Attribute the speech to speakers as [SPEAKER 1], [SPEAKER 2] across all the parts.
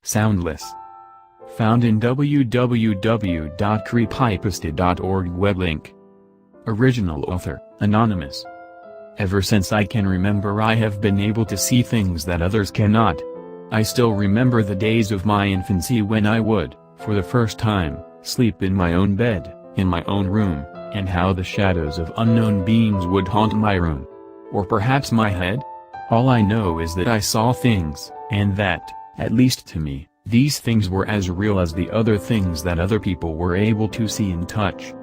[SPEAKER 1] soundless. Found in www.creepypasta.org web link. Original author, anonymous. Ever since I can remember I have been able to see things that others cannot. I still remember the days of my infancy when I would, for the first time, sleep in my own bed, in my own room, and how the shadows of unknown beings would haunt my room. Or perhaps my head? All I know is that I saw things, and that, at least to me, these things were as real as the other things that other people were able to see and touch.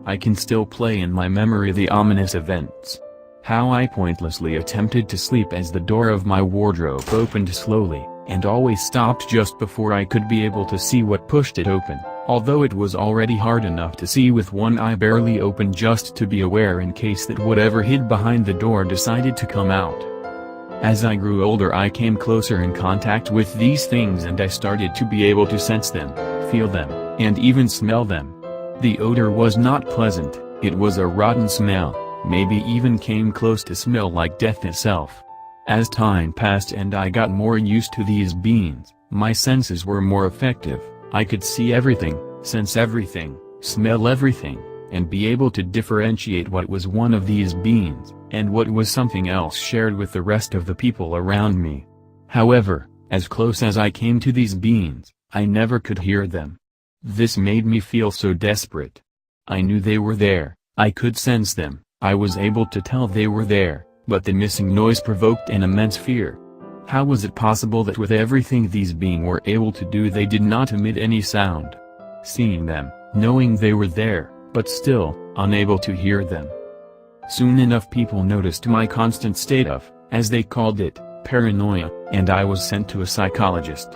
[SPEAKER 1] I can still play in my memory the ominous events. How I pointlessly attempted to sleep as the door of my wardrobe opened slowly, and always stopped just before I could be able to see what pushed it open, although it was already hard enough to see with one eye barely open just to be aware in case that whatever hid behind the door decided to come out. As I grew older I came closer in contact with these things and I started to be able to sense them, feel them, and even smell them. The odor was not pleasant, it was a rotten smell, maybe even came close to smell like death itself. As time passed and I got more used to these beings, my senses were more effective. I could see everything, sense everything, smell everything, and be able to differentiate what was one of these beings, and what was something else shared with the rest of the people around me. However, as close as I came to these beings, I never could hear them. This made me feel so desperate. I knew they were there, I could sense them, I was able to tell they were there, but the missing noise provoked an immense fear. How was it possible that with everything these beings were able to do they did not emit any sound? Seeing them, knowing they were there, but still, unable to hear them. Soon enough people noticed my constant state of, as they called it, paranoia, and I was sent to a psychologist.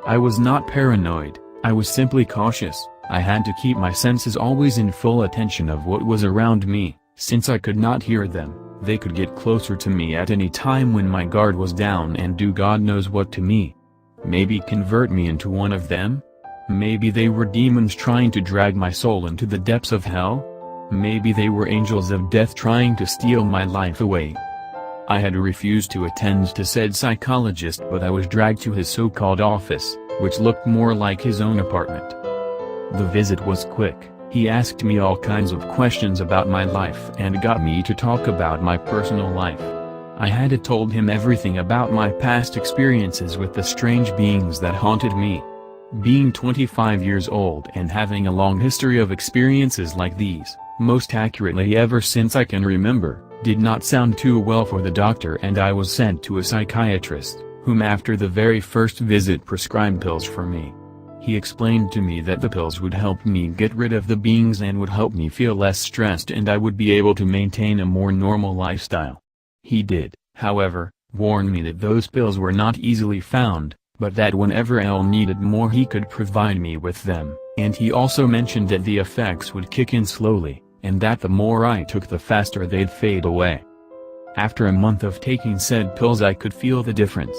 [SPEAKER 1] I was not paranoid, I was simply cautious. I had to keep my senses always in full attention of what was around me, since I could not hear them. They could get closer to me at any time when my guard was down and do God knows what to me. Maybe convert me into one of them? Maybe they were demons trying to drag my soul into the depths of hell? Maybe they were angels of death trying to steal my life away. I had refused to attend to said psychologist, but I was dragged to his so-called office, which looked more like his own apartment. The visit was quick. He asked me all kinds of questions about my life and got me to talk about my personal life. I had told him everything about my past experiences with the strange beings that haunted me. Being 25 years old and having a long history of experiences like these, most accurately ever since I can remember, did not sound too well for the doctor, and I was sent to a psychiatrist, whom after the very first visit prescribed pills for me. He explained to me that the pills would help me get rid of the beings and would help me feel less stressed and I would be able to maintain a more normal lifestyle. He did, however, warn me that those pills were not easily found, but that whenever I needed more he could provide me with them, and he also mentioned that the effects would kick in slowly, and that the more I took the faster they'd fade away. After a month of taking said pills I could feel the difference.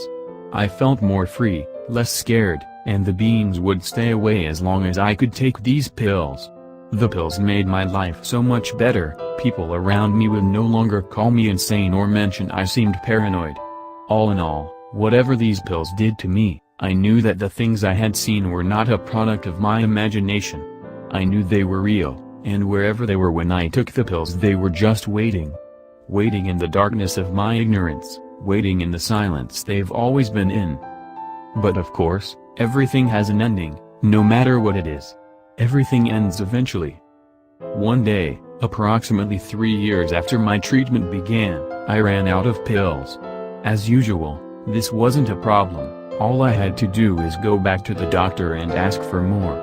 [SPEAKER 1] I felt more free, less scared, and the beings would stay away as long as I could take these pills. The pills made my life so much better. People around me would no longer call me insane or mention I seemed paranoid. All in all, whatever these pills did to me, I knew that the things I had seen were not a product of my imagination. I knew they were real, and wherever they were when I took the pills they were just waiting. Waiting in the darkness of my ignorance, waiting in the silence they've always been in. But of course, everything has an ending, no matter what it is. Everything ends eventually. One day, approximately 3 years after my treatment began, I ran out of pills. As usual, this wasn't a problem. All I had to do is go back to the doctor and ask for more.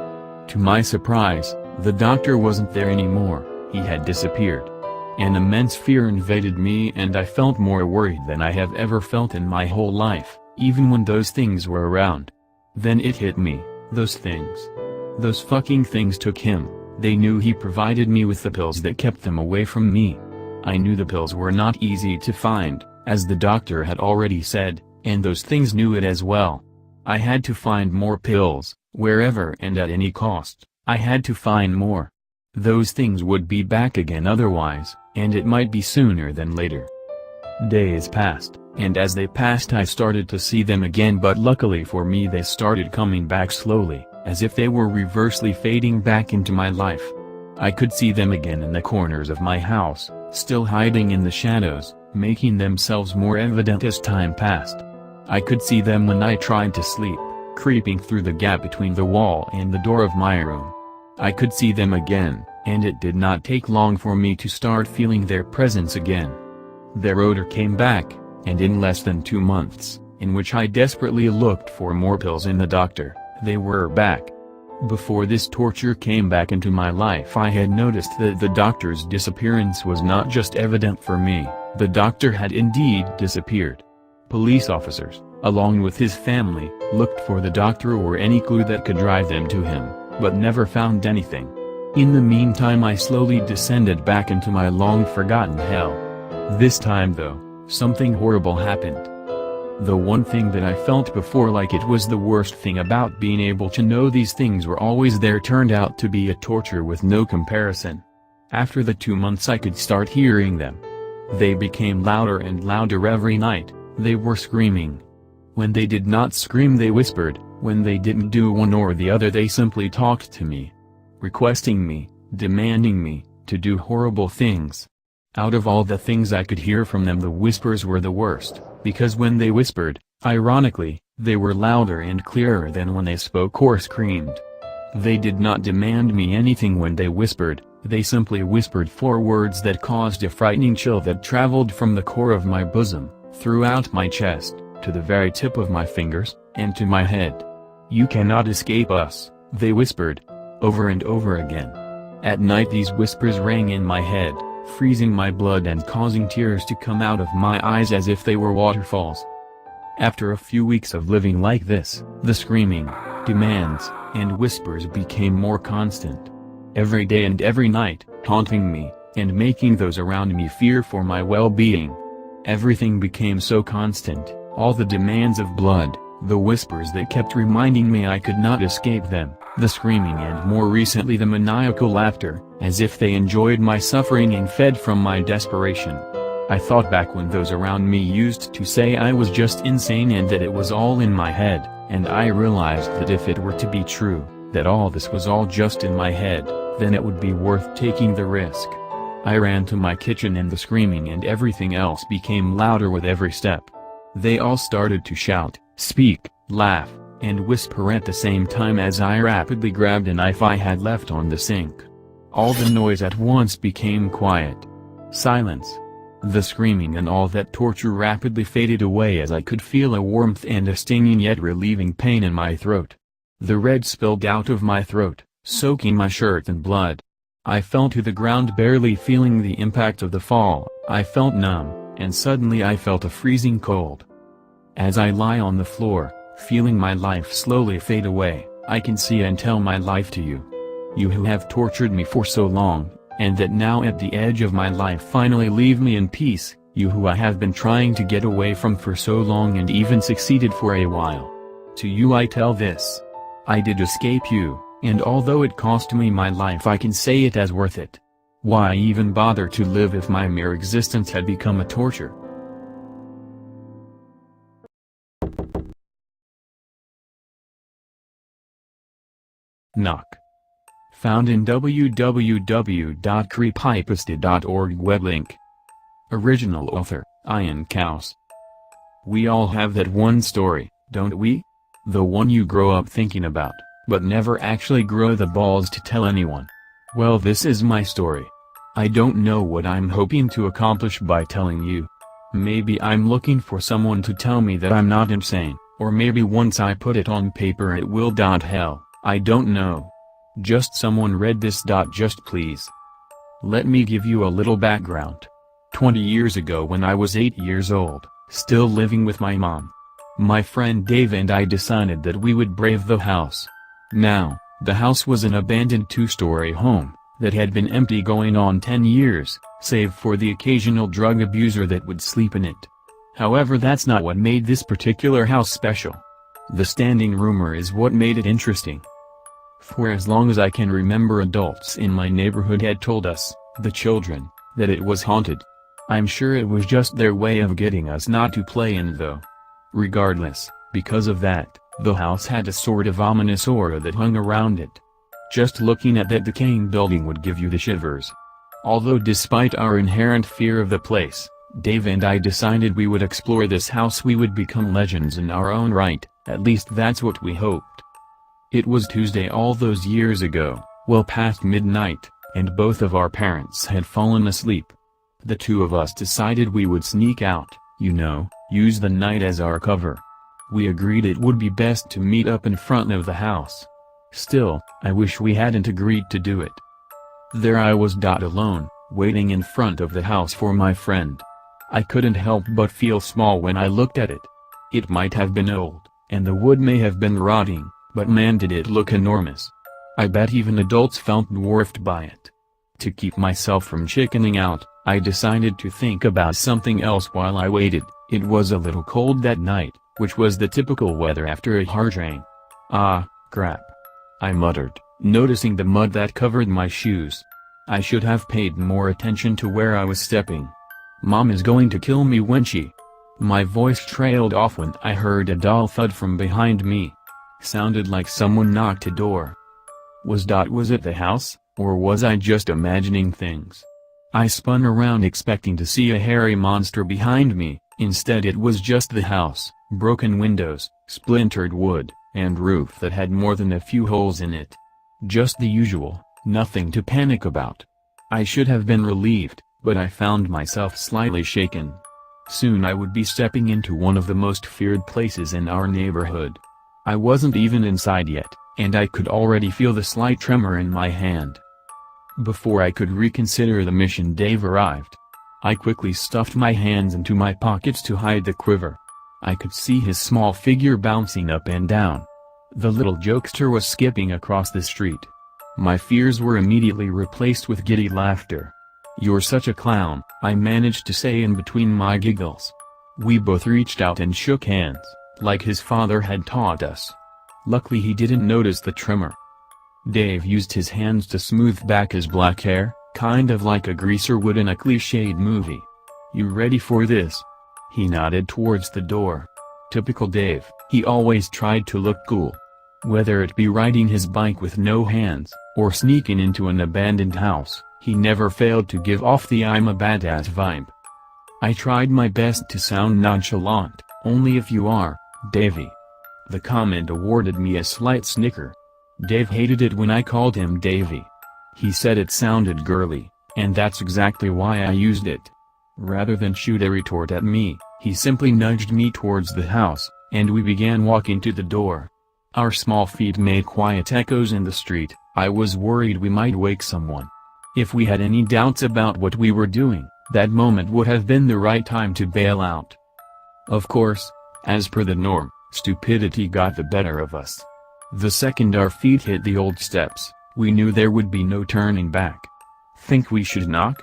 [SPEAKER 1] To my surprise, the doctor wasn't there anymore, he had disappeared. An immense fear invaded me and I felt more worried than I have ever felt in my whole life, even when those things were around. Then it hit me, those things. Those fucking things took him. They knew he provided me with the pills that kept them away from me. I knew the pills were not easy to find, as the doctor had already said, and those things knew it as well. I had to find more pills, wherever and at any cost. I had to find more. Those things would be back again otherwise, and it might be sooner than later. Days passed, and as they passed I started to see them again, but luckily for me they started coming back slowly, as if they were reversely fading back into my life. I could see them again in the corners of my house, still hiding in the shadows, making themselves more evident as time passed. I could see them when I tried to sleep, creeping through the gap between the wall and the door of my room. I could see them again, and it did not take long for me to start feeling their presence again. Their odor came back, and in less than 2 months, in which I desperately looked for more pills in the doctor, they were back. Before this torture came back into my life, I had noticed that the doctor's disappearance was not just evident for me, the doctor had indeed disappeared. Police officers, along with his family, looked for the doctor or any clue that could drive them to him, but never found anything. In the meantime I slowly descended back into my long-forgotten hell. This time though, something horrible happened. The one thing that I felt before like it was the worst thing about being able to know these things were always there turned out to be a torture with no comparison. After the 2 months I could start hearing them. They became louder and louder every night. They were screaming. When they did not scream they whispered, when they didn't do one or the other they simply talked to me. Requesting me, demanding me, to do horrible things. Out of all the things I could hear from them the whispers were the worst, because when they whispered, ironically, they were louder and clearer than when they spoke or screamed. They did not demand me anything when they whispered, they simply whispered 4 words that caused a frightening chill that traveled from the core of my bosom, throughout my chest, to the very tip of my fingers, and to my head. "You cannot escape us," they whispered, over and over again. At night these whispers rang in my head, freezing my blood and causing tears to come out of my eyes as if they were waterfalls. After a few weeks of living like this, the screaming, demands, and whispers became more constant. Every day and every night, haunting me, and making those around me fear for my well-being. Everything became so constant, all the demands of blood, the whispers that kept reminding me I could not escape them, the screaming and more recently the maniacal laughter, as if they enjoyed my suffering and fed from my desperation. I thought back when those around me used to say I was just insane and that it was all in my head, and I realized that if it were to be true, that all this was all just in my head, then it would be worth taking the risk. I ran to my kitchen and the screaming and everything else became louder with every step. They all started to shout, speak, laugh, and whisper at the same time as I rapidly grabbed a knife I had left on the sink. All the noise at once became quiet. Silence. The screaming and all that torture rapidly faded away as I could feel a warmth and a stinging yet relieving pain in my throat. The red spilled out of my throat, soaking my shirt in blood. I fell to the ground barely feeling the impact of the fall. I felt numb, and suddenly I felt a freezing cold. As I lie on the floor, feeling my life slowly fade away, I can see and tell my life to you. You who have tortured me for so long, and that now at the edge of my life finally leave me in peace, you who I have been trying to get away from for so long and even succeeded for a while. To you I tell this. I did escape you, and although it cost me my life I can say it as worth it. Why even bother to live if my mere existence had become a torture? Knock. Found in www.creepypasta.org web link. Original author, Ian Kaus. We all have that one story, don't we? The one you grow up thinking about, but never actually grow the balls to tell anyone. Well, this is my story. I don't know what I'm hoping to accomplish by telling you. Maybe I'm looking for someone to tell me that I'm not insane, or maybe once I put it on paper it will. Hell, I don't know. Just someone read this. Just please. Let me give you a little background. 20 years ago when I was 8 years old, still living with my mom, my friend Dave and I decided that we would brave the house. Now, the house was an abandoned 2-story home, that had been empty going on 10 years, save for the occasional drug abuser that would sleep in it. However, that's not what made this particular house special. The standing rumor is what made it interesting. For as long as I can remember, adults in my neighborhood had told us, the children, that it was haunted. I'm sure it was just their way of getting us not to play in though. Regardless, because of that, the house had a sort of ominous aura that hung around it. Just looking at that decaying building would give you the shivers. Although despite our inherent fear of the place, Dave and I decided we would explore this house. We would become legends in our own right, at least that's what we hoped. It was Tuesday all those years ago, well past midnight, and both of our parents had fallen asleep. The two of us decided we would sneak out, use the night as our cover. We agreed it would be best to meet up in front of the house. Still, I wish we hadn't agreed to do it. There I was alone, waiting in front of the house for my friend. I couldn't help but feel small when I looked at it. It might have been old, and the wood may have been rotting, but man did it look enormous. I bet even adults felt dwarfed by it. To keep myself from chickening out, I decided to think about something else while I waited. It was a little cold that night, which was the typical weather after a hard rain. Ah, crap. I muttered, noticing the mud that covered my shoes. I should have paid more attention to where I was stepping. Mom is going to kill me when she... My voice trailed off when I heard a dull thud from behind me. Sounded like someone knocked a door. Was it the house, or was I just imagining things? I spun around expecting to see a hairy monster behind me. Instead it was just the house, broken windows, splintered wood, and roof that had more than a few holes in it. Just the usual, nothing to panic about. I should have been relieved, but I found myself slightly shaken. Soon I would be stepping into one of the most feared places in our neighborhood. I wasn't even inside yet, and I could already feel the slight tremor in my hand. Before I could reconsider the mission, Dave arrived. I quickly stuffed my hands into my pockets to hide the quiver. I could see his small figure bouncing up and down. The little jokester was skipping across the street. My fears were immediately replaced with giddy laughter. "You're such a clown," I managed to say in between my giggles. We both reached out and shook hands, like his father had taught us. Luckily he didn't notice the tremor. Dave used his hands to smooth back his black hair, kind of like a greaser would in a cliched movie. "You ready for this?" He nodded towards the door. Typical Dave, he always tried to look cool. Whether it be riding his bike with no hands, or sneaking into an abandoned house, he never failed to give off the "I'm a badass" vibe. I tried my best to sound nonchalant, "Only if you are, Davey." The comment awarded me a slight snicker. Dave hated it when I called him Davey. He said it sounded girly, and that's exactly why I used it. Rather than shoot a retort at me, he simply nudged me towards the house, and we began walking to the door. Our small feet made quiet echoes in the street. I was worried we might wake someone. If we had any doubts about what we were doing, that moment would have been the right time to bail out. Of course, as per the norm, stupidity got the better of us. The second our feet hit the old steps, we knew there would be no turning back. "Think we should knock?"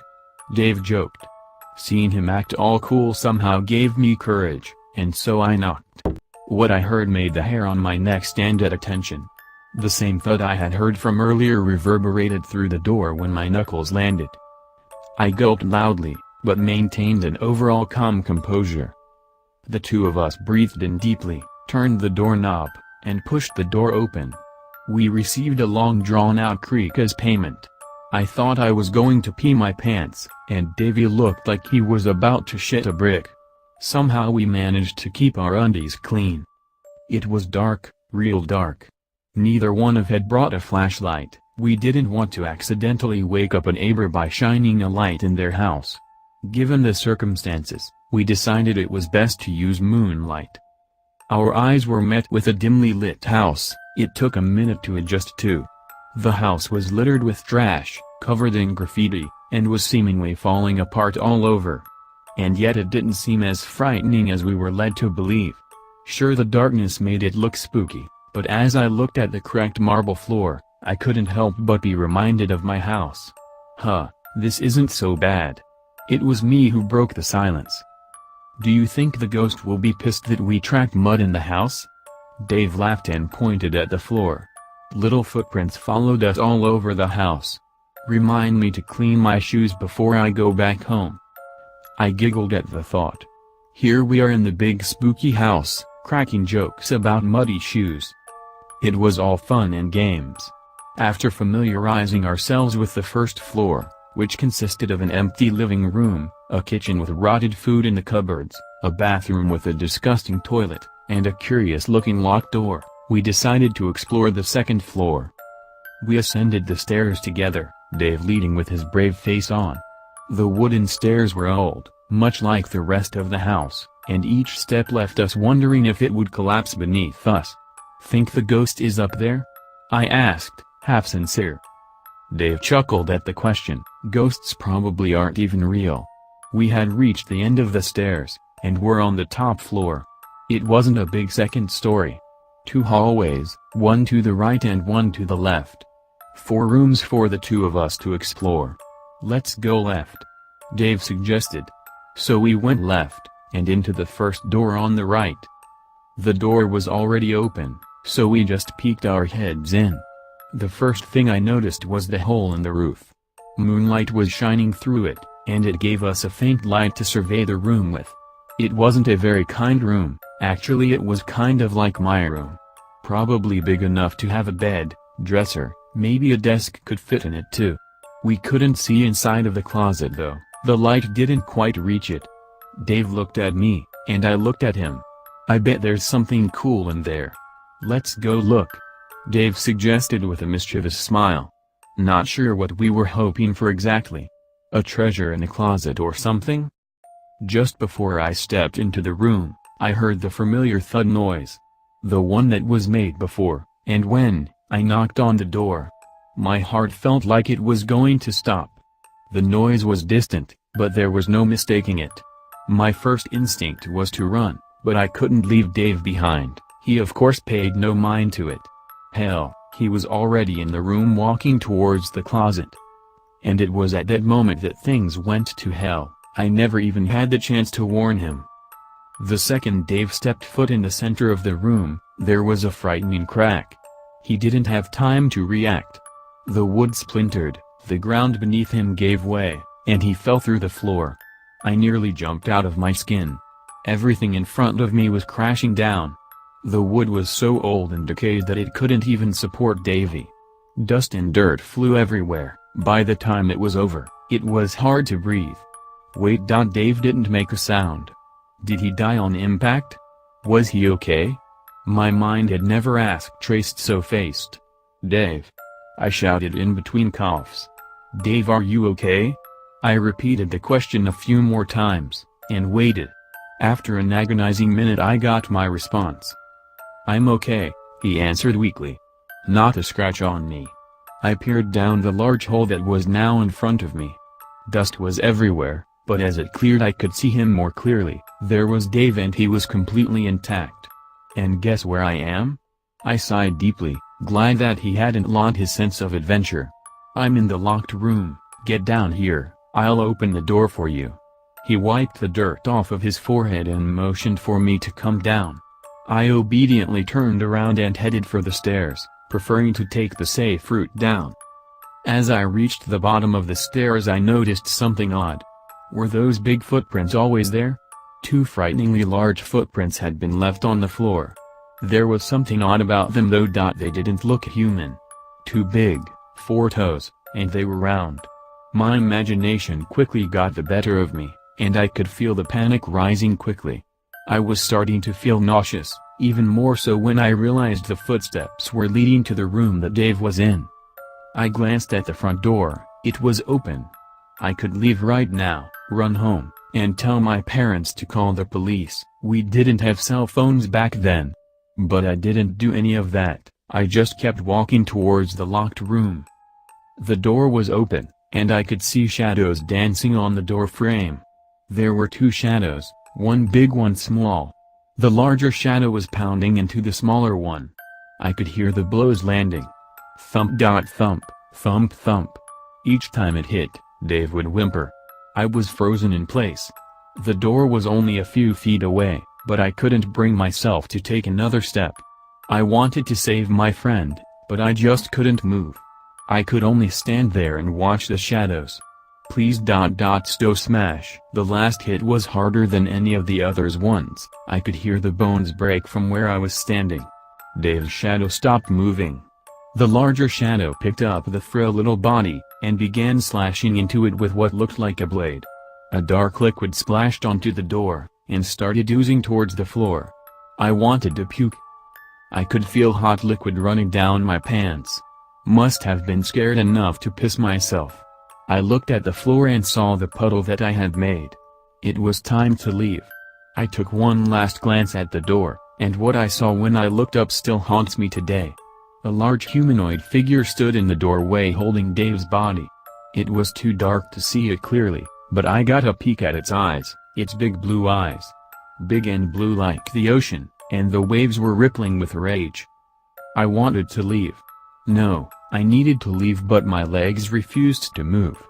[SPEAKER 1] Dave joked. Seeing him act all cool somehow gave me courage, and so I knocked. What I heard made the hair on my neck stand at attention. The same thud I had heard from earlier reverberated through the door when my knuckles landed. I gulped loudly, but maintained an overall calm composure. The two of us breathed in deeply, turned the doorknob, and pushed the door open. We received a long drawn-out creak as payment. I thought I was going to pee my pants, and Davey looked like he was about to shit a brick. Somehow we managed to keep our undies clean. It was dark, real dark. Neither one of us had brought a flashlight. We didn't want to accidentally wake up a neighbor by shining a light in their house. Given the circumstances, we decided it was best to use moonlight. Our eyes were met with a dimly lit house. It took a minute to adjust to. The house was littered with trash, covered in graffiti, and was seemingly falling apart all over. And yet it didn't seem as frightening as we were led to believe. Sure, the darkness made it look spooky, but as I looked at the cracked marble floor, I couldn't help but be reminded of my house. This isn't so bad. It was me who broke the silence. "Do you think the ghost will be pissed that we tracked mud in the house?" Dave laughed and pointed at the floor. Little footprints followed us all over the house. "Remind me to clean my shoes before I go back home." I giggled at the thought. Here we are in the big spooky house, cracking jokes about muddy shoes. It was all fun and games. After familiarizing ourselves with the first floor, which consisted of an empty living room, a kitchen with rotted food in the cupboards, a bathroom with a disgusting toilet, and a curious-looking locked door, we decided to explore the second floor. We ascended the stairs together, Dave leading with his brave face on. The wooden stairs were old, much like the rest of the house, and each step left us wondering if it would collapse beneath us. "Think the ghost is up there?" I asked, half sincere. Dave chuckled at the question. Ghosts probably aren't even real. We had reached the end of the stairs, and were on the top floor. It wasn't a big second story. 2 hallways, one to the right and one to the left. 4 rooms for the 2 of us to explore. "Let's go left," Dave suggested. So we went left, and into the first door on the right. The door was already open, so we just peeked our heads in. The first thing I noticed was the hole in the roof. Moonlight was shining through it, and it gave us a faint light to survey the room with. It wasn't a very kind room, actually it was kind of like my room. Probably big enough to have a bed, dresser, maybe a desk could fit in it too. We couldn't see inside of the closet though, the light didn't quite reach it. Dave looked at me, and I looked at him. "I bet there's something cool in there. Let's go look," Dave suggested with a mischievous smile. Not sure what we were hoping for exactly. A treasure in a closet or something? Just before I stepped into the room, I heard the familiar thud noise. The one that was made before, and when I knocked on the door, my heart felt like it was going to stop. The noise was distant, but there was no mistaking it. My first instinct was to run, but I couldn't leave Dave behind. He of course paid no mind to it. Hell, he was already in the room walking towards the closet. And it was at that moment that things went to hell. I never even had the chance to warn him. The second Dave stepped foot in the center of the room, there was a frightening crack. He didn't have time to react. The wood splintered, the ground beneath him gave way, and he fell through the floor. I nearly jumped out of my skin. Everything in front of me was crashing down. The wood was so old and decayed that it couldn't even support Davy. Dust and dirt flew everywhere. By the time it was over, it was hard to breathe. Wait, Dave didn't make a sound. Did he die on impact? Was he okay? My mind had never asked traced so faced. "Dave!" I shouted in between coughs. "Dave, are you okay?" I repeated the question a few more times, and waited. After an agonizing minute I got my response. "I'm okay," he answered weakly. "Not a scratch on me." I peered down the large hole that was now in front of me. Dust was everywhere, but as it cleared I could see him more clearly. There was Dave and he was completely intact. And guess where I am? I sighed deeply, glad that he hadn't lost his sense of adventure. "I'm in the locked room. Get down here, I'll open the door for you." He wiped the dirt off of his forehead and motioned for me to come down. I obediently turned around and headed for the stairs, preferring to take the safe route down. As I reached the bottom of the stairs I noticed something odd. Were those big footprints always there? 2 frighteningly large footprints had been left on the floor. There was something odd about them though. They didn't look human. 2 big, 4 toes, and they were round. My imagination quickly got the better of me, and I could feel the panic rising quickly. I was starting to feel nauseous, even more so when I realized the footsteps were leading to the room that Dave was in. I glanced at the front door, it was open. I could leave right now, run home, and tell my parents to call the police. We didn't have cell phones back then. But I didn't do any of that, I just kept walking towards the locked room. The door was open, and I could see shadows dancing on the door frame. There were 2 shadows, one big one small. The larger shadow was pounding into the smaller one. I could hear the blows landing. Thump thump, thump thump. Each time it hit, Dave would whimper. I was frozen in place. The door was only a few feet away, but I couldn't bring myself to take another step. I wanted to save my friend, but I just couldn't move. I could only stand there and watch the shadows. Please. Sto smash. The last hit was harder than any of the others ones. I could hear the bones break from where I was standing. Dave's shadow stopped moving. The larger shadow picked up the frail little body, and began slashing into it with what looked like a blade. A dark liquid splashed onto the door, and started oozing towards the floor. I wanted to puke. I could feel hot liquid running down my pants. Must have been scared enough to piss myself. I looked at the floor and saw the puddle that I had made. It was time to leave. I took one last glance at the door, and what I saw when I looked up still haunts me today. A large humanoid figure stood in the doorway holding Dave's body. It was too dark to see it clearly, but I got a peek at its eyes, its big blue eyes. Big and blue like the ocean, and the waves were rippling with rage. I wanted to leave. No, I needed to leave, but my legs refused to move.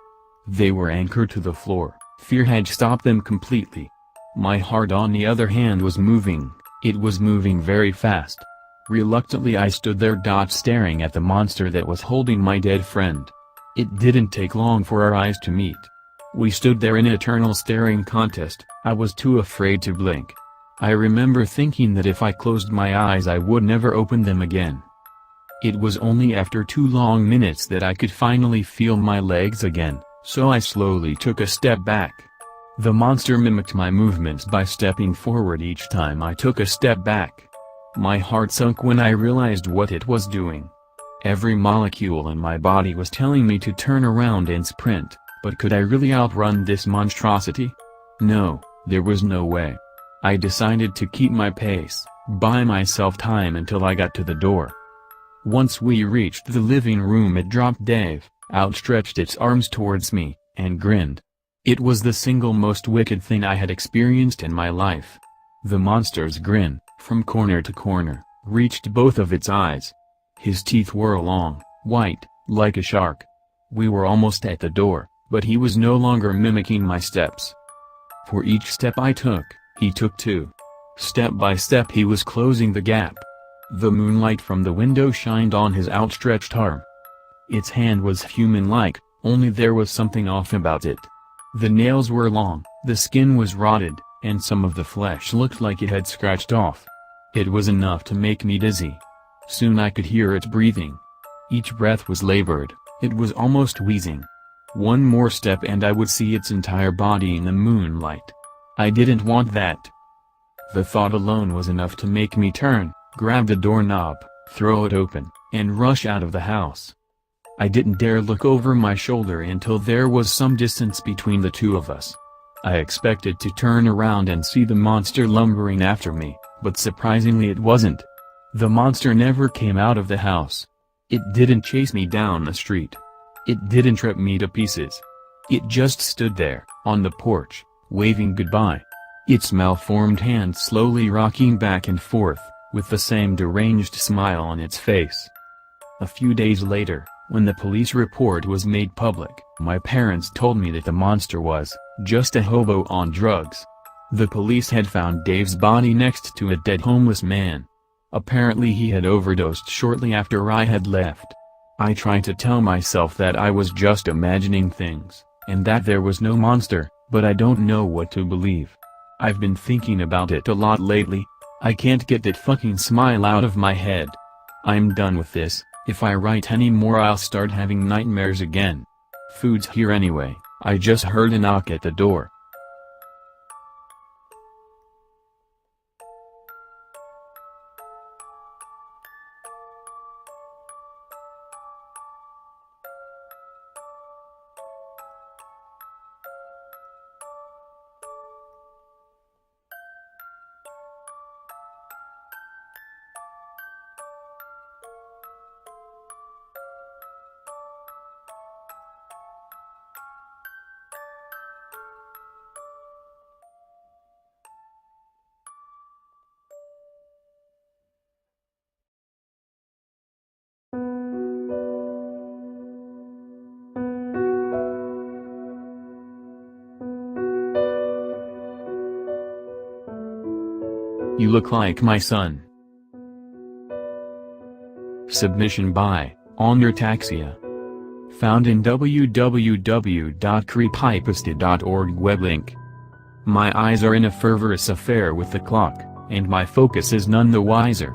[SPEAKER 1] They were anchored to the floor. Fear had stopped them completely. My heart on the other hand was moving. It was moving very fast. Reluctantly I stood there staring at the monster that was holding my dead friend. It didn't take long for our eyes to meet. We stood there in an eternal staring contest. I was too afraid to blink. I remember thinking that if I closed my eyes I would never open them again. It was only after 2 long minutes that I could finally feel my legs again, so I slowly took a step back. The monster mimicked my movements by stepping forward each time I took a step back. My heart sunk when I realized what it was doing. Every molecule in my body was telling me to turn around and sprint, but could I really outrun this monstrosity? No, there was no way. I decided to keep my pace, buy myself time until I got to the door. Once we reached the living room it dropped Dave, outstretched its arms towards me, and grinned. It was the single most wicked thing I had experienced in my life. The monster's grin, from corner to corner, reached both of its eyes. His teeth were long, white, like a shark. We were almost at the door, but he was no longer mimicking my steps. For each step I took, he took 2. Step by step he was closing the gap. The moonlight from the window shined on his outstretched arm. Its hand was human-like, only there was something off about it. The nails were long, the skin was rotted, and some of the flesh looked like it had scratched off. It was enough to make me dizzy. Soon I could hear it breathing. Each breath was labored, it was almost wheezing. One more step and I would see its entire body in the moonlight. I didn't want that. The thought alone was enough to make me turn, grab the doorknob, throw it open, and rush out of the house. I didn't dare look over my shoulder until there was some distance between the two of us. I expected to turn around and see the monster lumbering after me, but surprisingly it wasn't. The monster never came out of the house. It didn't chase me down the street. It didn't rip me to pieces. It just stood there, on the porch, waving goodbye. Its malformed hand slowly rocking back and forth, with the same deranged smile on its face. A few days later, when the police report was made public, my parents told me that the monster was just a hobo on drugs. The police had found Dave's body next to a dead homeless man. Apparently he had overdosed shortly after I had left. I tried to tell myself that I was just imagining things, and that there was no monster, but I don't know what to believe. I've been thinking about it a lot lately. I can't get that fucking smile out of my head. I'm done with this. If I write any more I'll start having nightmares again. Food's here anyway. I just heard a knock at the door. You look like my son. Submission by, On Your Taxia. found in www.creepypasta.org web link. My eyes are in a fervorous affair with the clock, and my focus is none the wiser.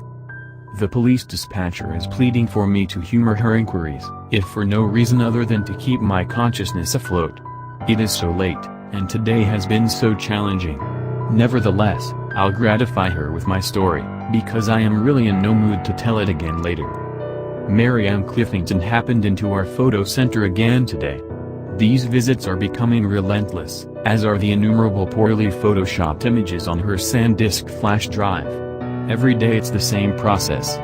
[SPEAKER 1] The police dispatcher is pleading for me to humor her inquiries, if for no reason other than to keep my consciousness afloat. It is so late, and today has been so challenging. Nevertheless, I'll gratify her with my story, because I am really in no mood to tell it again later. Miriam Cliffington happened into our photo center again today. These visits are becoming relentless, as are the innumerable poorly photoshopped images on her SanDisk flash drive. Every day it's the same process.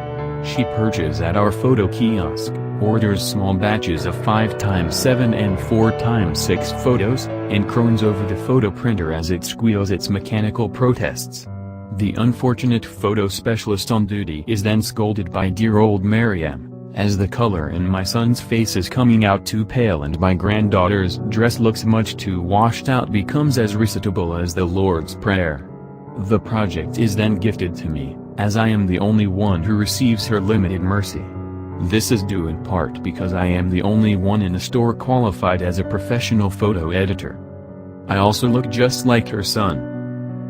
[SPEAKER 1] She purchases at our photo kiosk, orders small batches of 5x7 and 4x6 photos, and croons over the photo printer as it squeals its mechanical protests. The unfortunate photo specialist on duty is then scolded by dear old Miriam, as the color in my son's face is coming out too pale and my granddaughter's dress looks much too washed out becomes as recitable as the Lord's Prayer. The project is then gifted to me, as I am the only one who receives her limited mercy. This is due in part because I am the only one in the store qualified as a professional photo editor. I also look just like her son.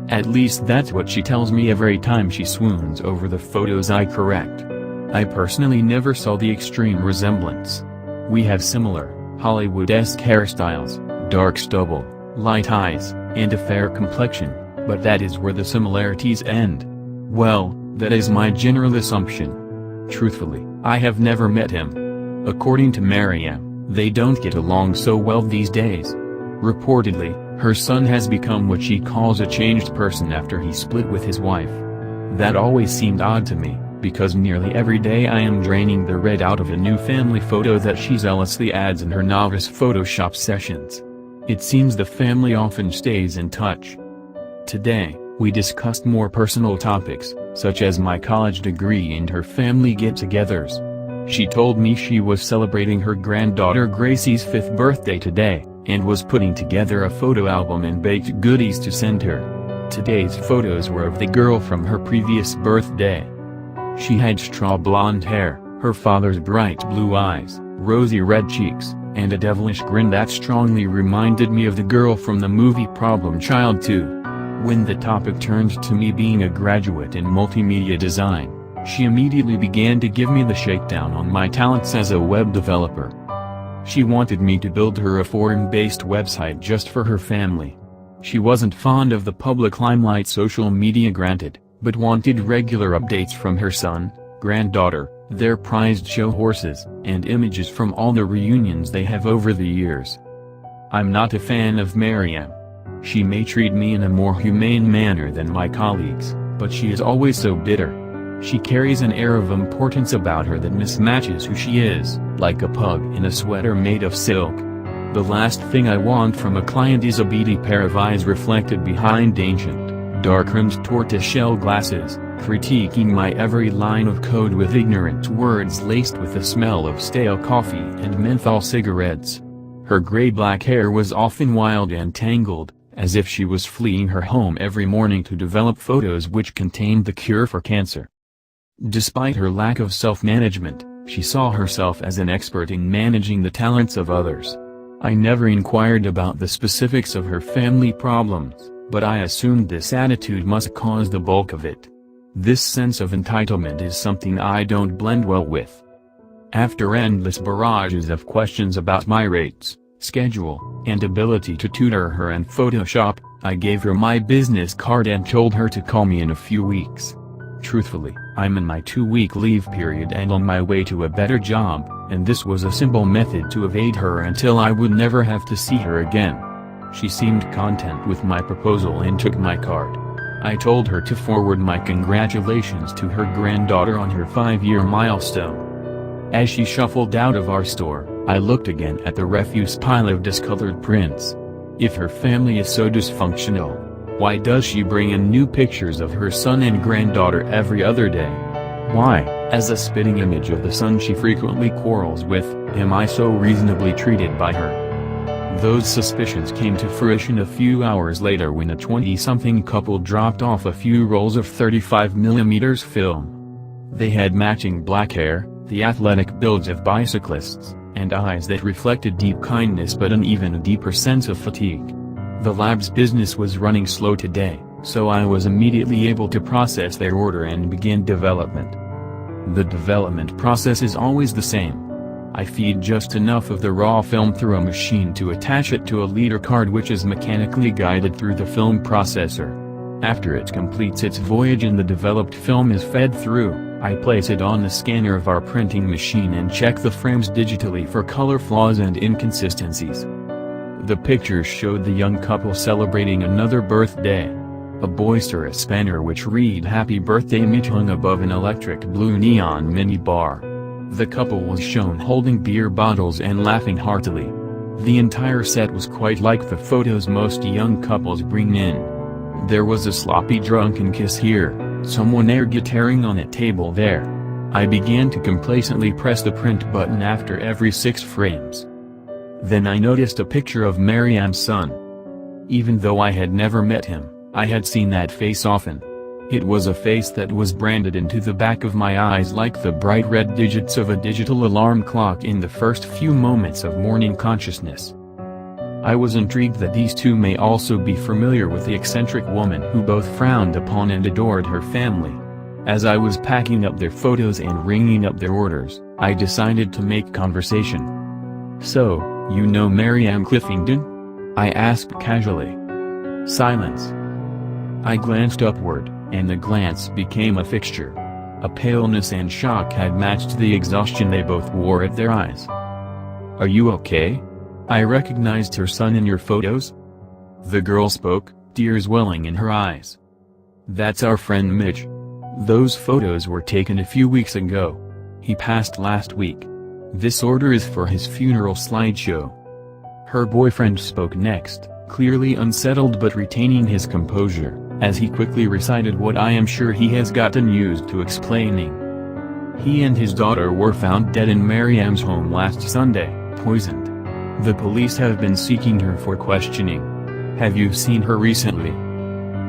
[SPEAKER 1] At least that's what she tells me every time she swoons over the photos I correct. I personally never saw the extreme resemblance. We have similar, Hollywood-esque hairstyles, dark stubble, light eyes, and a fair complexion, but that is where the similarities end. Well, that is my general assumption. Truthfully, I have never met him. According to Miriam, they don't get along so well these days. Reportedly, her son has become what she calls a changed person after he split with his wife. That always seemed odd to me, because nearly every day I am draining the red out of a new family photo that she zealously adds in her novice Photoshop sessions. It seems the family often stays in touch. Today, we discussed more personal topics, such as my college degree and her family get-togethers. She told me she was celebrating her granddaughter Gracie's 5th birthday today, and was putting together a photo album and baked goodies to send her. Today's photos were of the girl from her previous birthday. She had straw blonde hair, her father's bright blue eyes, rosy red cheeks, and a devilish grin that strongly reminded me of the girl from the movie Problem Child 2. When the topic turned to me being a graduate in multimedia design, she immediately began to give me the shakedown on my talents as a web developer. She wanted me to build her a forum-based website just for her family. She wasn't fond of the public limelight social media granted, but wanted regular updates from her son, granddaughter, their prized show horses, and images from all the reunions they have over the years. I'm not a fan of Miriam. She may treat me in a more humane manner than my colleagues, but she is always so bitter. She carries an air of importance about her that mismatches who she is, like a pug in a sweater made of silk. The last thing I want from a client is a beady pair of eyes reflected behind ancient, dark-rimmed tortoiseshell glasses, critiquing my every line of code with ignorant words laced with the smell of stale coffee and menthol cigarettes. Her gray-black hair was often wild and tangled, as if she was fleeing her home every morning to develop photos which contained the cure for cancer. Despite her lack of self-management, she saw herself as an expert in managing the talents of others. I never inquired about the specifics of her family problems, but I assumed this attitude must cause the bulk of it. This sense of entitlement is something I don't blend well with. After endless barrages of questions about my rates, schedule, and ability to tutor her and Photoshop, I gave her my business card and told her to call me in a few weeks. Truthfully, I'm in my 2-week leave period and on my way to a better job, and this was a simple method to evade her until I would never have to see her again. She seemed content with my proposal and took my card. I told her to forward my congratulations to her granddaughter on her 5-year milestone. As she shuffled out of our store, I looked again at the refuse pile of discolored prints. If her family is so dysfunctional, why does she bring in new pictures of her son and granddaughter every other day? Why, as a spitting image of the son she frequently quarrels with, am I so reasonably treated by her? Those suspicions came to fruition a few hours later when a 20-something couple dropped off a few rolls of 35mm film. They had matching black hair, the athletic builds of bicyclists, and eyes that reflected deep kindness but an even deeper sense of fatigue. The lab's business was running slow today, so I was immediately able to process their order and begin development. The development process is always the same. I feed just enough of the raw film through a machine to attach it to a leader card which is mechanically guided through the film processor. After it completes its voyage and the developed film is fed through, I place it on the scanner of our printing machine and check the frames digitally for color flaws and inconsistencies. The pictures showed the young couple celebrating another birthday. A boisterous banner which read "Happy Birthday Mitch" hung above an electric blue neon mini bar. The couple was shown holding beer bottles and laughing heartily. The entire set was quite like the photos most young couples bring in. There was a sloppy drunken kiss here, someone air guitaring on a table there. I began to complacently press the print button after every 6 frames. Then I noticed a picture of Mariam's son. Even though I had never met him, I had seen that face often. It was a face that was branded into the back of my eyes like the bright red digits of a digital alarm clock in the first few moments of morning consciousness. I was intrigued that these two may also be familiar with the eccentric woman who both frowned upon and adored her family. As I was packing up their photos and ringing up their orders, I decided to make conversation. "So, you know Mariam Cliffington?" I asked casually. Silence. I glanced upward, and the glance became a fixture. A paleness and shock had matched the exhaustion they both wore at their eyes. "Are you okay? I recognized her son in your photos?" The girl spoke, tears welling in her eyes. "That's our friend Mitch. Those photos were taken a few weeks ago. He passed last week. This order is for his funeral slideshow." Her boyfriend spoke next, clearly unsettled but retaining his composure, as he quickly recited what I am sure he has gotten used to explaining. He and his daughter were found dead in Mariam's home last Sunday, poisoned. The police have been seeking her for questioning. Have you seen her recently?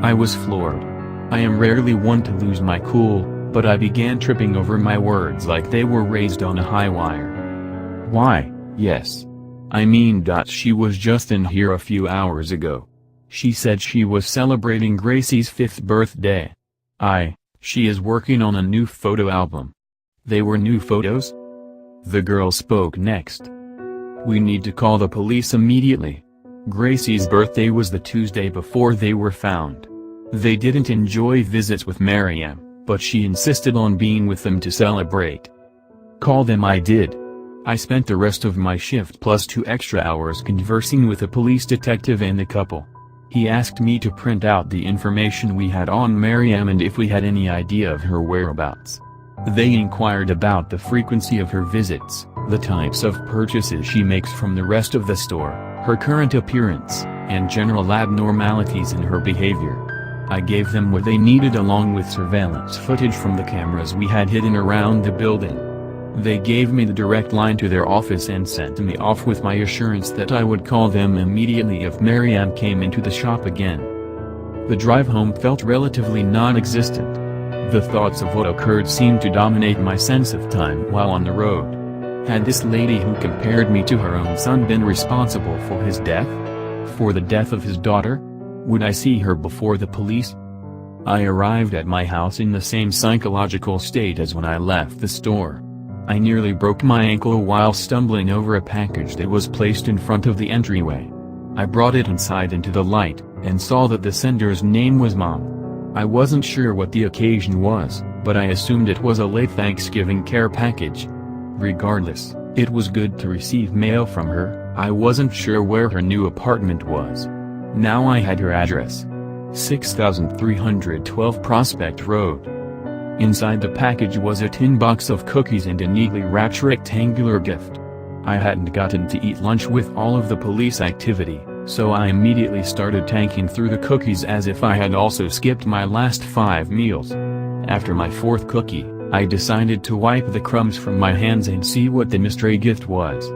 [SPEAKER 1] I was floored. I am rarely one to lose my cool, but I began tripping over my words like they were raised on a high wire. Why, yes. I mean, she was just in here a few hours ago. She said she was celebrating Gracie's 5th birthday. She is working on a new photo album. They were new photos? The girl spoke next. We need to call the police immediately. Gracie's birthday was the Tuesday before they were found. They didn't enjoy visits with Mariam, but she insisted on being with them to celebrate. Call them. I did. I spent the rest of my shift plus 2 extra hours conversing with a police detective and the couple. He asked me to print out the information we had on Mariam and if we had any idea of her whereabouts. They inquired about the frequency of her visits, the types of purchases she makes from the rest of the store, her current appearance, and general abnormalities in her behavior. I gave them what they needed along with surveillance footage from the cameras we had hidden around the building. They gave me the direct line to their office and sent me off with my assurance that I would call them immediately if Mariam came into the shop again. The drive home felt relatively non-existent. The thoughts of what occurred seemed to dominate my sense of time while on the road. Had this lady who compared me to her own son been responsible for his death? For the death of his daughter? Would I see her before the police? I arrived at my house in the same psychological state as when I left the store. I nearly broke my ankle while stumbling over a package that was placed in front of the entryway. I brought it inside into the light, and saw that the sender's name was Mom. I wasn't sure what the occasion was, but I assumed it was a late Thanksgiving care package. Regardless, it was good to receive mail from her. I wasn't sure where her new apartment was. Now I had her address. 6312 Prospect Road. Inside the package was a tin box of cookies and a neatly wrapped rectangular gift. I hadn't gotten to eat lunch with all of the police activity, so I immediately started tanking through the cookies as if I had also skipped my last 5 meals. After my 4th cookie, I decided to wipe the crumbs from my hands and see what the mystery gift was.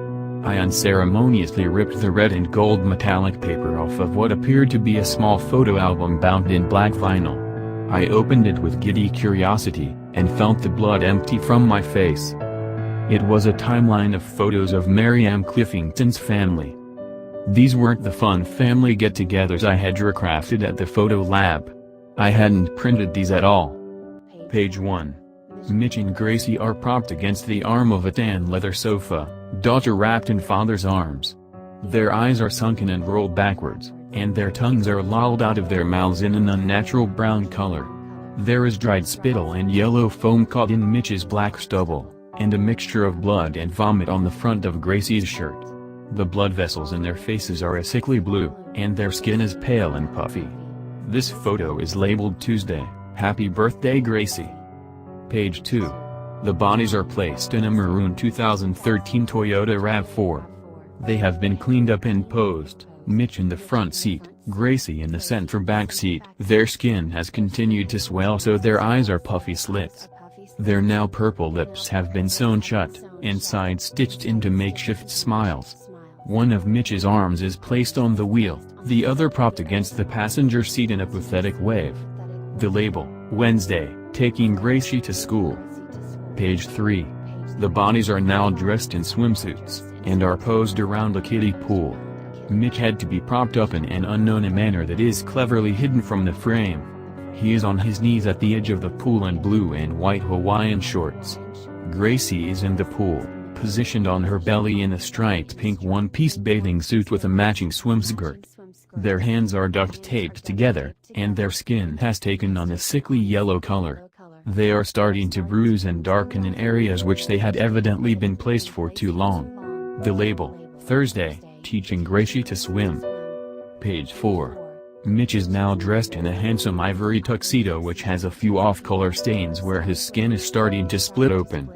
[SPEAKER 1] I unceremoniously ripped the red and gold metallic paper off of what appeared to be a small photo album bound in black vinyl. I opened it with giddy curiosity, and felt the blood empty from my face. It was a timeline of photos of Maryam Cliffington's family. These weren't the fun family get-togethers I had crafted at the photo lab. I hadn't printed these at all. Page 1. Mitch and Gracie are propped against the arm of a tan leather sofa, daughter wrapped in father's arms. Their eyes are sunken and rolled backwards, and their tongues are lolled out of their mouths in an unnatural brown color. There is dried spittle and yellow foam caught in Mitch's black stubble, and a mixture of blood and vomit on the front of Gracie's shirt. The blood vessels in their faces are a sickly blue, and their skin is pale and puffy. This photo is labeled Tuesday, Happy Birthday Gracie. Page 2. The bodies are placed in a maroon 2013 Toyota RAV4. They have been cleaned up and posed, Mitch in the front seat, Gracie in the center back seat. Their skin has continued to swell so their eyes are puffy slits. Their now purple lips have been sewn shut, and side-stitched into makeshift smiles. One of Mitch's arms is placed on the wheel, the other propped against the passenger seat in a pathetic wave. The label, Wednesday, taking Gracie to school. Page 3. The bodies are now dressed in swimsuits, and are posed around a kiddie pool. Mitch had to be propped up in an unknown manner that is cleverly hidden from the frame. He is on his knees at the edge of the pool in blue and white Hawaiian shorts. Gracie is in the pool, positioned on her belly in a striped pink one-piece bathing suit with a matching swimskirt. Their hands are duct-taped together, and their skin has taken on a sickly yellow color. They are starting to bruise and darken in areas which they had evidently been placed for too long. The label, Thursday, teaching Gracie to swim. Page 4. Mitch is now dressed in a handsome ivory tuxedo which has a few off-color stains where his skin is starting to split open.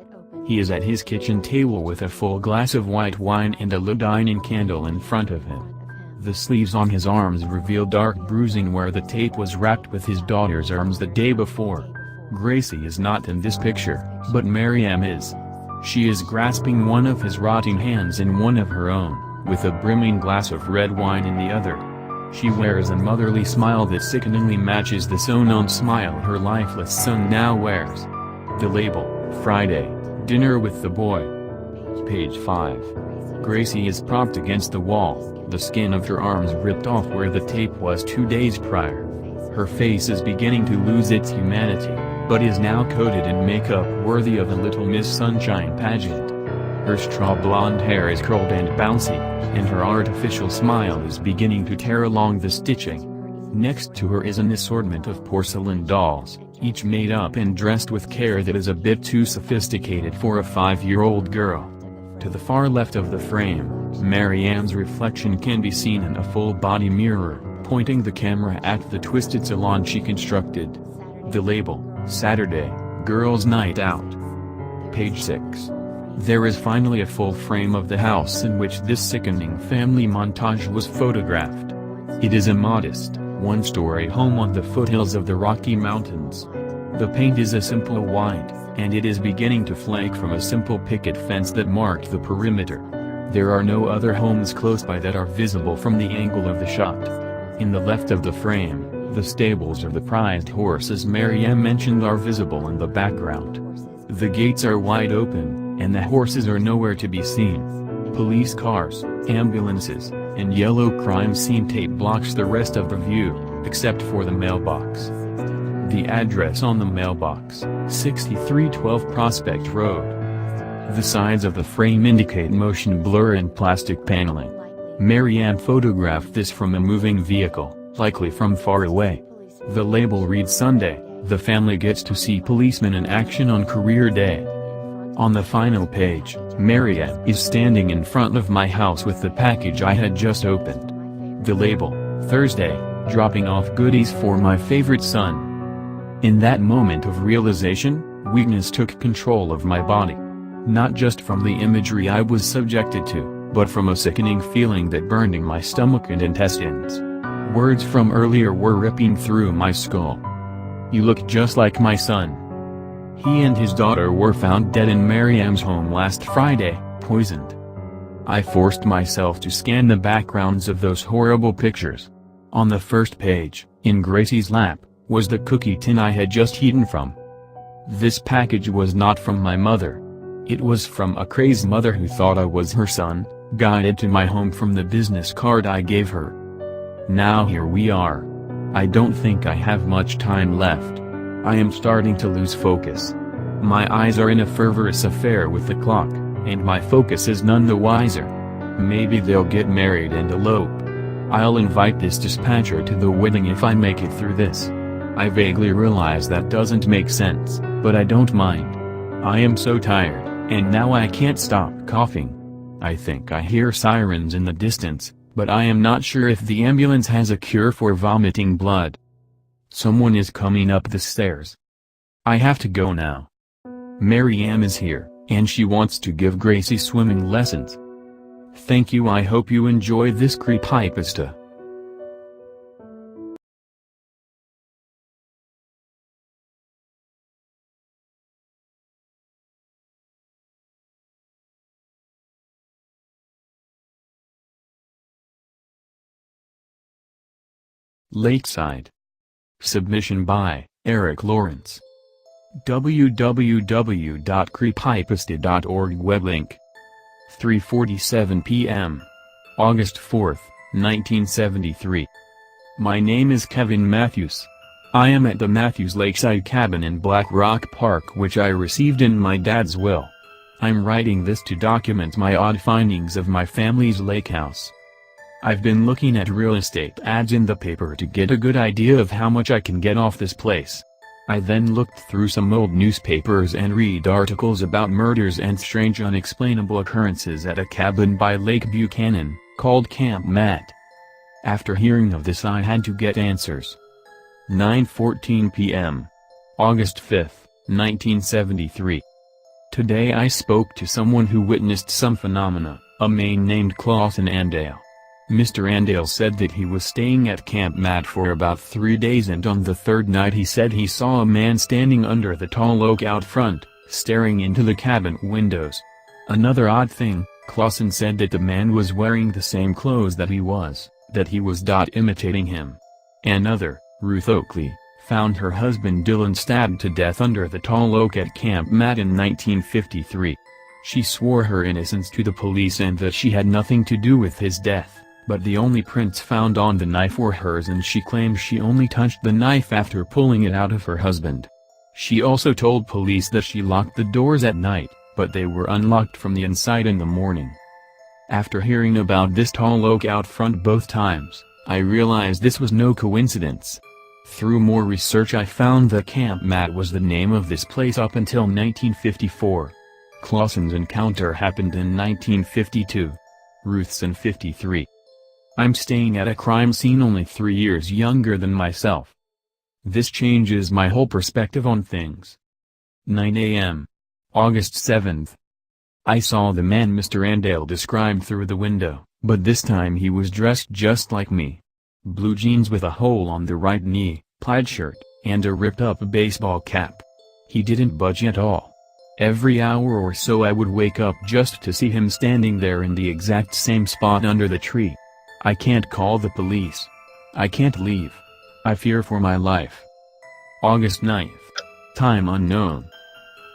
[SPEAKER 1] He is at his kitchen table with a full glass of white wine and a lit dining candle in front of him. The sleeves on his arms reveal dark bruising where the tape was wrapped with his daughter's arms the day before. Gracie is not in this picture, but Maryam is. She is grasping one of his rotting hands in one of her own, with a brimming glass of red wine in the other. She wears a motherly smile that sickeningly matches the sewn-on smile her lifeless son now wears. The label, Friday, dinner with the boy. Page 5. Gracie is propped against the wall, the skin of her arms ripped off where the tape was 2 days prior. Her face is beginning to lose its humanity, but is now coated in makeup worthy of a Little Miss Sunshine pageant. Her straw blonde hair is curled and bouncy, and her artificial smile is beginning to tear along the stitching. Next to her is an assortment of porcelain dolls, each made up and dressed with care that is a bit too sophisticated for a 5-year-old girl. To the far left of the frame, Maryam's reflection can be seen in a full-body mirror, pointing the camera at the twisted salon she constructed. The label, Saturday, Girls' Night Out. Page 6. There is finally a full frame of the house in which this sickening family montage was photographed. It is a modest, one-story home on the foothills of the Rocky Mountains. The paint is a simple white, and it is beginning to flake from a simple picket fence that marked the perimeter. There are no other homes close by that are visible from the angle of the shot. In the left of the frame, the stables of the prized horses Maryam mentioned are visible in the background. The gates are wide open, and the horses are nowhere to be seen. Police cars, ambulances, and yellow crime scene tape blocks the rest of the view, except for the mailbox. The address on the mailbox, 6312 Prospect Road. The sides of the frame indicate motion blur and plastic paneling. Maryam photographed this from a moving vehicle, likely from far away. The label reads Sunday, the family gets to see policemen in action on career day. On the final page, Maryam is standing in front of my house with the package I had just opened. The label, Thursday, dropping off goodies for my favorite son. In that moment of realization, weakness took control of my body. Not just from the imagery I was subjected to, but from a sickening feeling that burned in my stomach and intestines. Words from earlier were ripping through my skull. You look just like my son. He and his daughter were found dead in Maryam's home last Friday, poisoned. I forced myself to scan the backgrounds of those horrible pictures. On the first page, in Gracie's lap, was the cookie tin I had just eaten from. This package was not from my mother. It was from a crazed mother who thought I was her son, guided to my home from the business card I gave her. Now here we are. I don't think I have much time left. I am starting to lose focus. My eyes are in a fervorous affair with the clock, and my focus is none the wiser. Maybe they'll get married and elope. I'll invite this dispatcher to the wedding if I make it through this. I vaguely realize that doesn't make sense, but I don't mind. I am so tired, and now I can't stop coughing. I think I hear sirens in the distance, but I am not sure if the ambulance has a cure for vomiting blood. Someone is coming up the stairs. I have to go now. Mary Ann is here, and she wants to give Gracie swimming lessons. Thank you. I hope you enjoy this creepypasta. Lakeside. Submission by Eric Lawrence. www.creepypasta.org web link. 3:47 p.m. August 4, 1973. My name is Kevin Matthews. I am at the Matthews Lakeside Cabin in Black Rock Park, which I received in my dad's will. I'm writing this to document my odd findings of my family's lake house. I've been looking at real estate ads in the paper to get a good idea of how much I can get off this place. I then looked through some old newspapers and read articles about murders and strange unexplainable occurrences at a cabin by Lake Buchanan, called Camp Matt. After hearing of this, I had to get answers. 9:14 p.m. August 5, 1973. Today I spoke to someone who witnessed some phenomena, a man named Clausen Andale. Mr. Andale said that he was staying at Camp Matt for about 3 days, and on the third night he said he saw a man standing under the tall oak out front, staring into the cabin windows. Another odd thing, Clausen said that the man was wearing the same clothes that he was imitating him. Another, Ruth Oakley, found her husband Dylan stabbed to death under the tall oak at Camp Matt in 1953. She swore her innocence to the police and that she had nothing to do with his death. But the only prints found on the knife were hers, and she claims she only touched the knife after pulling it out of her husband. She also told police that she locked the doors at night, but they were unlocked from the inside in the morning. After hearing about this tall oak out front both times, I realized this was no coincidence. Through more research I found that Camp Matt was the name of this place up until 1954. Clausen's encounter happened in 1952. Ruth's in 53. I'm staying at a crime scene only 3 years younger than myself. This changes my whole perspective on things. 9 a.m. August 7th. I saw the man Mr. Andale described through the window, but this time he was dressed just like me. Blue jeans with a hole on the right knee, plaid shirt, and a ripped-up baseball cap. He didn't budge at all. Every hour or so I would wake up just to see him standing there in the exact same spot under the tree. I can't call the police. I can't leave. I fear for my life. August 9th. Time unknown.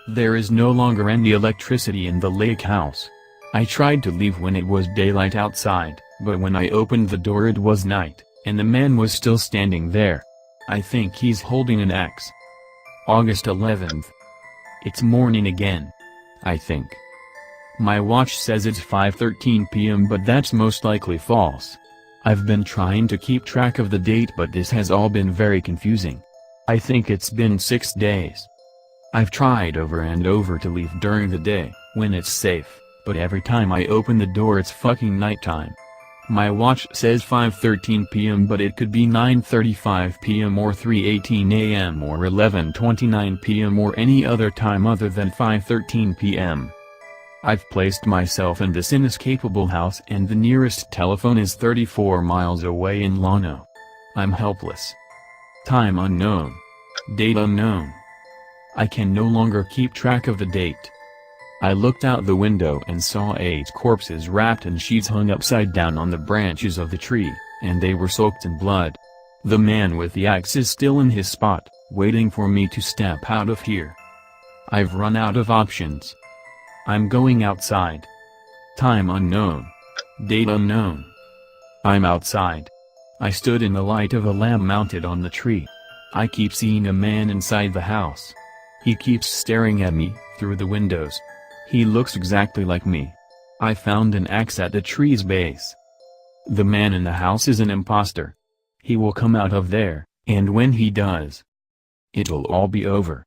[SPEAKER 1] There is no longer any electricity in the lake house. I tried to leave when it was daylight outside, but when I opened the door it was night, and the man was still standing there. I think he's holding an axe. August 11th. It's morning again. I think. My watch says it's 5:13 p.m. but that's most likely false. I've been trying to keep track of the date, but this has all been very confusing. I think it's been 6 days. I've tried over and over to leave during the day, when it's safe, but every time I open the door it's fucking nighttime. My watch says 5:13 p.m. but it could be 9:35 p.m. or 3:18 a.m. or 11:29 p.m. or any other time other than 5:13 p.m. I've placed myself in this inescapable house and the nearest telephone is 34 miles away in Llano. I'm helpless. Time unknown. Date unknown. I can no longer keep track of the date. I looked out the window and saw 8 corpses wrapped in sheets hung upside down on the branches of the tree, and they were soaked in blood. The man with the axe is still in his spot, waiting for me to step out of here. I've run out of options. I'm going outside. Time unknown. Date unknown. I'm outside. I stood in the light of a lamp mounted on the tree. I keep seeing a man inside the house. He keeps staring at me, through the windows. He looks exactly like me. I found an axe at the tree's base. The man in the house is an imposter. He will come out of there, and when he does, it'll all be over.